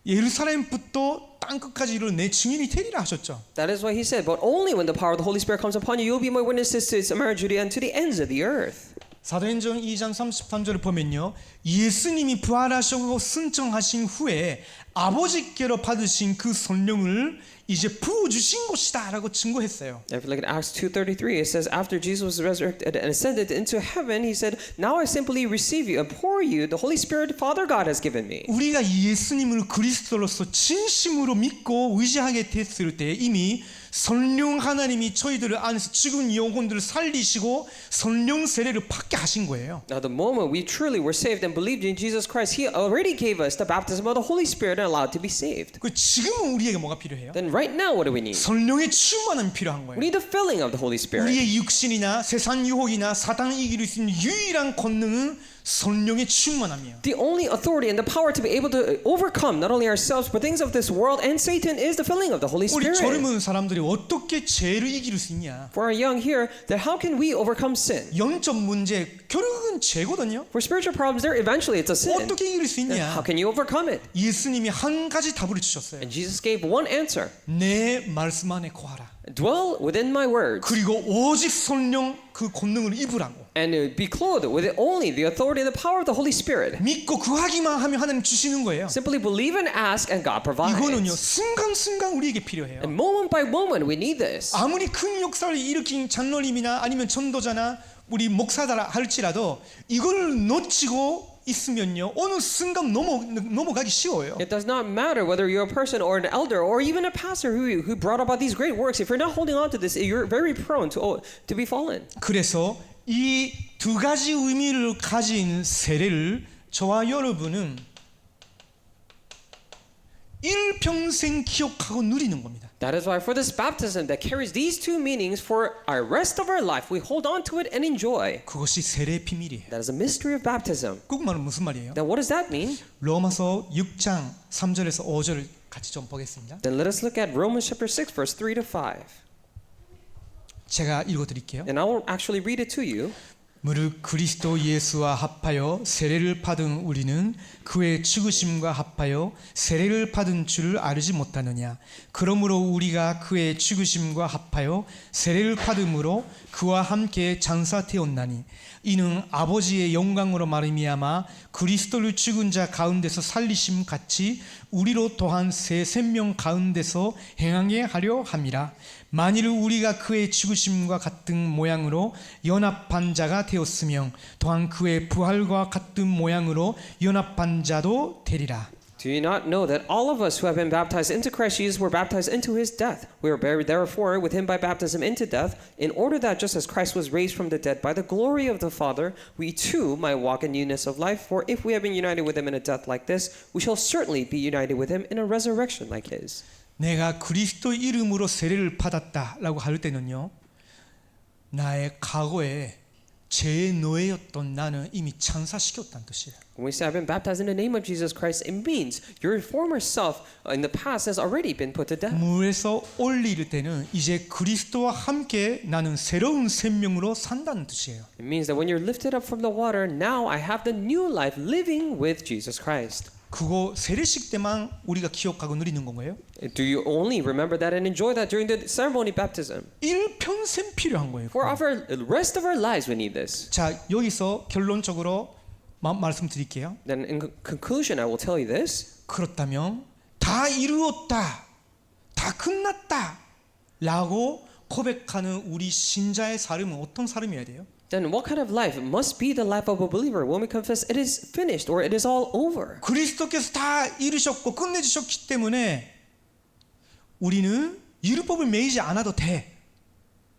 예루살렘부터 땅 끝까지 이르러 내 증인이 되리라 하셨죠. That is why he said, but only when the power of the Holy Spirit comes upon you, you'll be my witnesses to Samaria, Judea, and to the ends of the earth. 사도행전 2장 33절을 보면요, 예수님이 부활하시고 승천하신 후에 아버지께로 받으신 그 성령을 이제 부어주신 것이다라고 증거했어요. If you look at Acts 2:33, it says, after Jesus was resurrected and ascended into heaven, he said, now I simply receive you and pour you the Holy Spirit Father God has given me. 우리가 예수님을 그리스도로서 진심으로 믿고 의지하게 됐을 때 이미 성령 하나님이 저희들을 안에서 죽은 영혼들을 살리시고 성령 세례를 받게 하신 거예요. Now, the moment we truly were saved and believed in Jesus Christ, He already gave us the baptism of the Holy Spirit and allowed to be saved. 그 지금은 우리에게 뭐가 필요해요? Then right now, what do we need? 성령의 충만함이 필요한 거예요. We need the filling of the Holy Spirit. 우리의 육신이나 세상 유혹이나 사탄을 이길 수 있는 유일한 권능은 성령의 충만함이에요. The only authority and the power to be able to overcome not only ourselves but things of this world and Satan is the filling of the Holy 우리 Spirit. 젊은 사람들이 어떻게 죄를 이길 수 있냐? For our young here, that how can we overcome sin? 영적 문제 결국은 죄거든요. For spiritual problems, there eventually it's a sin. 어떻게 이길 수 Then 있냐? how can you overcome it? 예수님이 한 가지 답을 주셨어요. And Jesus gave one answer: 내 말씀 안에 거하라. dwell within my words. 그리고 오직 성령 그 권능을 입으라고. And be clothed with only the authority and the power of the Holy Spirit. 믿고 구하기만 하면 하나님 주시는 거예요. Simply believe and ask, and God provides. 이거는요, 순간순간 우리에게 필요해요. And moment by moment, we need this. 아무리 큰 역사를 일으킨 장로님이나 아니면 전도자나 우리 목사다 할지라도 이걸 놓치고 있으면요, 어느 순간 넘어가기 쉬워요. It does not matter whether you're a person or an elder or even a pastor who brought about these great works. If you're not holding on to this, you're very prone to be fallen. 그래서 이 두 가지 의미를 가진 세례를 저와 여러분은 일평생 기억하고 누리는 겁니다. That is why for this baptism that carries these two meanings for our rest of our life, we hold on to it and enjoy. 그것이 세례의 비밀이에요. That is a mystery of baptism. 그 말은 무슨 말이에요? Now, what does that mean? 로마서 6장 3절에서 5절을 같이 좀 보겠습니다. Then let us look at Romans chapter 6, verse 3 to 5. 제가 읽어드릴게요. And I will actually read it to you. 무릇 그리스도 예수와 합하여 세례를 받은 우리는 그의 죽으심과 합하여 세례를 받은 줄을 알지 못하느냐. 그러므로 우리가 그의 죽으심과 합하여 세례를 받음으로 그와 함께 장사되었나니 이는 아버지의 영광으로 말미암아 그리스도를 죽은 자 가운데서 살리심 같이 우리로 또한 새 생명 가운데서 행하게 하려 함이라. 만일 우리가 그의 죽으심과 같은 모양으로 연합한 자가 되었으면 또한 그의 부활과 같은 모양으로 연합한 자도 되리라. Do you not know that all of us who have been baptized into Christ Jesus were baptized into his death? We are buried therefore with him by baptism into death, in order that just as Christ was raised from the dead by the glory of the Father, we too might walk in newness of life. For if we have been united with him in a death like this, we shall certainly be united with him in a resurrection like his. 내가 그리스도 이름으로 세례를 받았다라고 할 때는요, 나의 과거에 죄의 노예였던 나는 이미 창사시켰다는 뜻이에요. When we say I've been baptized in the name of Jesus Christ, it means your former self in the past has already been put to death. 물에서 올릴 때는 이제 그리스도와 함께 나는 새로운 생명으로 산다는 뜻이에요. It means that when you're lifted up from the water, now I have the new life living with Jesus Christ. 그거 세례식 때만 우리가 기억하고 누리는 건가요? Do you only remember that and enjoy that during the ceremony baptism? 일평생 필요한 거예요. For the rest of our lives, we need this. 자, 여기서 결론적으로 말씀드릴게요. Then in conclusion, I will tell you this. 그렇다면 다 이루었다, 다 끝났다 라고 고백하는 우리 신자의 삶은 어떤 삶이어야 돼요? Then what kind of life must be the life of a believer when we confess it is finished or it is all over? 그리스도께서 다 이루셨고 끝내주셨기 때문에 우리는 율법을 매이지 않아도 돼.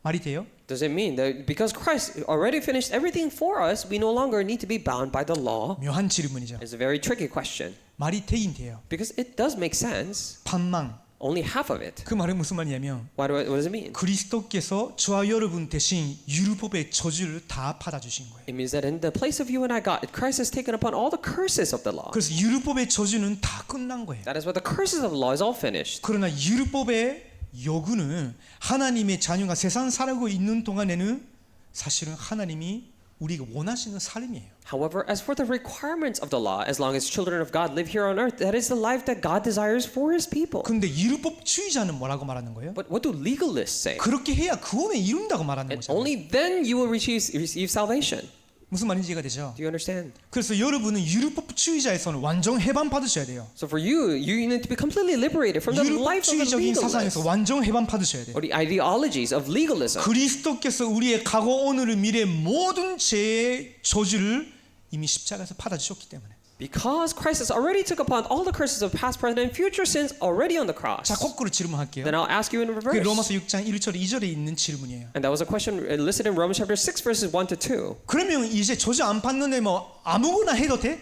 말이 돼요? Does it mean that because Christ already finished everything for us, we no longer need to be bound by the law? 묘한 질문이죠. It's a very tricky question 말이 되긴 돼요. because it does make sense. 반망. Only half of it. 그 말은 무슨 말이냐면 What does it mean? 그리스도께서 저와 여러분 대신 율법의 저주를 다 받아주신 거예요. It means that in the place of you and I, God, Christ has taken upon all the curses of the law. 그래서 율법의 저주는 다 끝난 거예요. That is what the curses of the law is all finished. 그러나 율법의 요구는 하나님의 자녀가 세상 살고 있는 동안에는 사실은 하나님이 우리가 원하시는 삶이에요. However, as for the requirements of the law, as long as children of God live here on earth, that is the life that God desires for His people. 근데 율법주의자는 뭐라고 말하는 거예요? But what do legalists say? 그렇게 해야 구원에 이룬다고 말하는 And 거잖아요. only then you will receive salvation. 무슨 말인지 이해가 되죠? Do you understand? 그래서 여러분은 율법주의자에서는 완전 해방 받으셔야 돼요. So for you, you need to be completely liberated from the life of the 율법주의적인 사상에서 legalist 완전 해방 받으셔야 돼요. or the ideologies of legalism. 그리스도께서 우리의 과거, 오늘, 미래 모든 죄의 저주를 이미 십자가에서 받아주셨기 때문에. Because Christ has already took upon all the curses of past, present, and future sins already on the cross. 자, 거꾸로 질문할게요. Then I'll ask you in 그 reverse. 로마서 6장 1절 2절에 있는 질문이에요. And that was a question listed in Romans chapter 6 verses 1 to 2. 그러면 이제 저주 안 받는데 뭐 아무거나 해도 돼?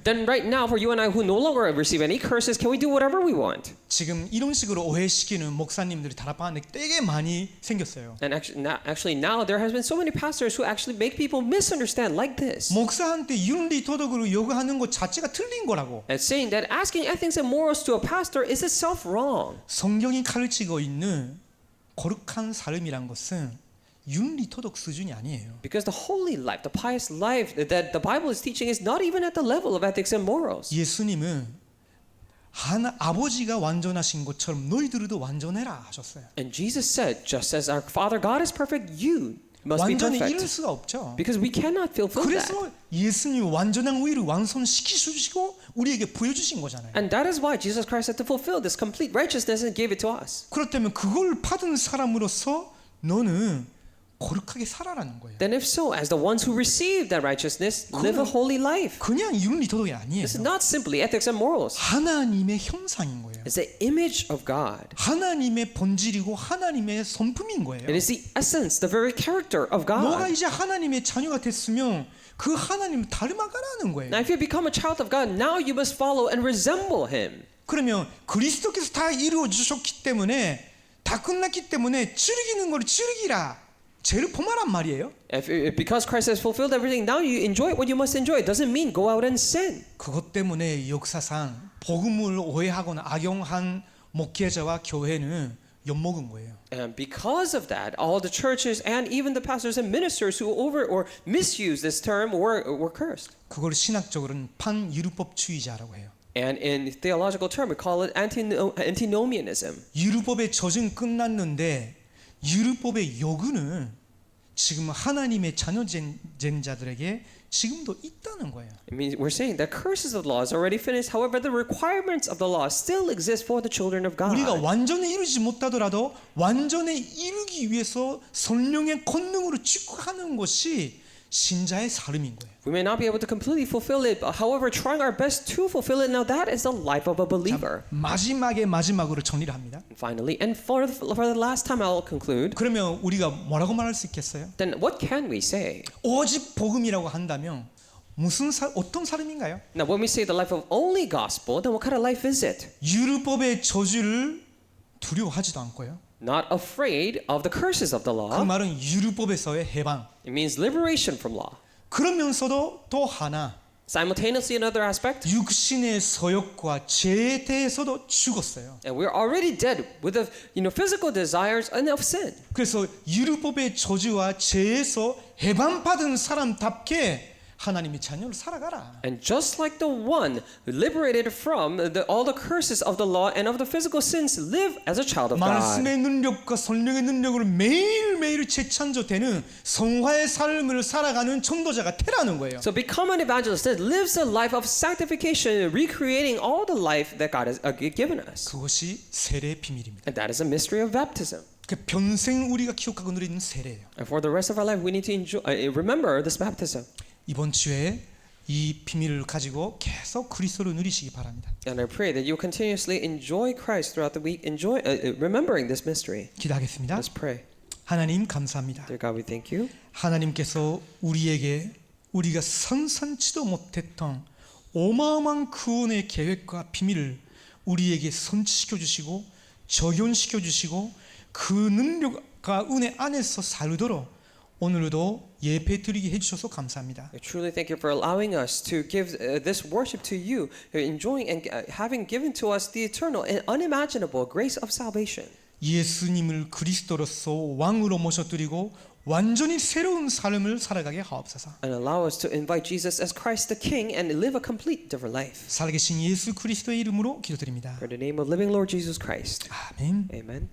Then right now for you and I who no longer receive any curses, can we do whatever we want? 지금 이런 식으로 오해시키는 목사님들이 다락방에 되게 많이 생겼어요. And actually now there has been so many pastors who actually make people misunderstand like this. 목사한테 윤리 도덕으로 요구하는 것 자체가 틀린 거라고. And saying that asking ethics and morals to a pastor is itself wrong. 성경이 가르치고 있는 거룩한 삶이란 것은 윤리 도덕 수준이 아니에요. Because the holy life, the pious life that the Bible is teaching is not even at the level of ethics and morals. 예수님은 아버지가 완전하신 것처럼 너희들도 완전해라 하셨어요. And Jesus said, just as our Father God is perfect, you must be 완전히 이룰 perfect. 수가 없죠. Because we cannot fulfill that. 그래서 예수님이 완전한 의를 완성시키시고 우리에게 보여주신 거잖아요. And that is why Jesus Christ had to fulfill this complete righteousness and gave it to us. 그렇다면 그걸 받은 사람으로서 너는 거룩하게 살아라는 거예요. Then if so, as the ones who receive that righteousness, live a holy life. 그냥 윤리 도덕이 아니에요. This is not simply ethics and morals. 하나님의 형상인 거예요. It's the image of God. 하나님의 본질이고 하나님의 성품인 거예요. It is the essence, the very character of 너가 God. 이제 하나님의 자녀가 됐으면 그 하나님을 닮아가라는 거예요. Now if you become a child of God, now you must follow and resemble Him. 그러면 그리스도께서 다 이루어 주셨기 때문에 다 끝났기 때문에 즐기는 걸 즐기라. 죄를 범하란 말이에요. Because Christ has fulfilled everything, now you enjoy what you must enjoy. It doesn't mean go out and sin. 그것 때문에 역사상 복음을 오해하거나 악용한 목회자와 교회는 엿먹은 거예요. And because of that, all the churches and even the pastors and ministers who over or misuse this term were cursed. 그걸 신학적으로는 판율법주의자라고 해요. And in theological term, we call it antinomianism. 율법의 저주는 끝났는데 율법의 요구는 지금 하나님의 자녀된 자들에게 지금도 있다는 거예요. It means we're saying that curses of the law is already finished. However, the requirements of the law still exist for the children of God. 우리가 완전히 이루지 못하더라도 완전히 이루기 위해서 성령의 권능으로 축복하는 것이 신자의 삶인 거예요. We may not be able to completely fulfill it, but however, trying our best to fulfill it. Now that is the life of a believer. 마지막으로 정리를 합니다. And finally, and for the last time, I'll conclude. 그러면 우리가 뭐라고 말할 수 있겠어요? Then what can we say? 오직 복음이라고 한다면 어떤 삶인가요? Now, when we say the life of only gospel, then what kind of life is it? 율법의 저주를 두려워하지도 않고요. Not afraid of the curses of the 그 law. 말은 율법에서의 해방. It means liberation from law. 그러면서도 또 하나 Simultaneously, another aspect, 육신의 소욕과 죄에 대해서도 죽었어요. and we're already dead with the physical desires and of sin. 그래서 율법의 저주와 죄에서 해방받은 사람답게 하나님의 자녀로 살아가라. And just like the one liberated from all the curses of the law and of the physical sins, live as a child of God. 말씀의 능력과 성령의 능력을 매일매일 재창조되는 성화의 삶을 살아가는 전도자가 되라는 거예요. So become an evangelist that lives a life of sanctification, recreating all the life that God has given us. 그것이 세례의 비밀입니다. And that is a mystery of baptism. 그 평생 우리가 기억하고 누리는 세례예요. And for the rest of our life, we need to remember this baptism. 이번 주에 이 비밀을 가지고 계속 그리스도를 누리시기 바랍니다. And I pray that you continuously enjoy Christ throughout the week, remembering this mystery. 기도하겠습니다. Let's pray. 하나님 감사합니다. Dear God, we thank you. 하나님께서 우리에게 우리가 상상치도 못했던 어마어마한 구원의 계획과 비밀을 우리에게 선취시켜 주시고 적용시켜 주시고 그 능력과 은혜 안에서 살도록 오늘도 예배 드리게 해주셔서 감사합니다. I truly thank you for allowing us to give this worship to you, enjoying and having given to us the eternal and unimaginable grace of salvation. 예수님을 그리스도로서 왕으로 모셔드리고 완전히 새로운 삶을 살아가게 하옵소서. And allow us to invite Jesus as Christ the King and live a complete different life. 살아계신 예수 그리스도의 이름으로 기도드립니다. For the name of living Lord Jesus Christ. 아멘. Amen.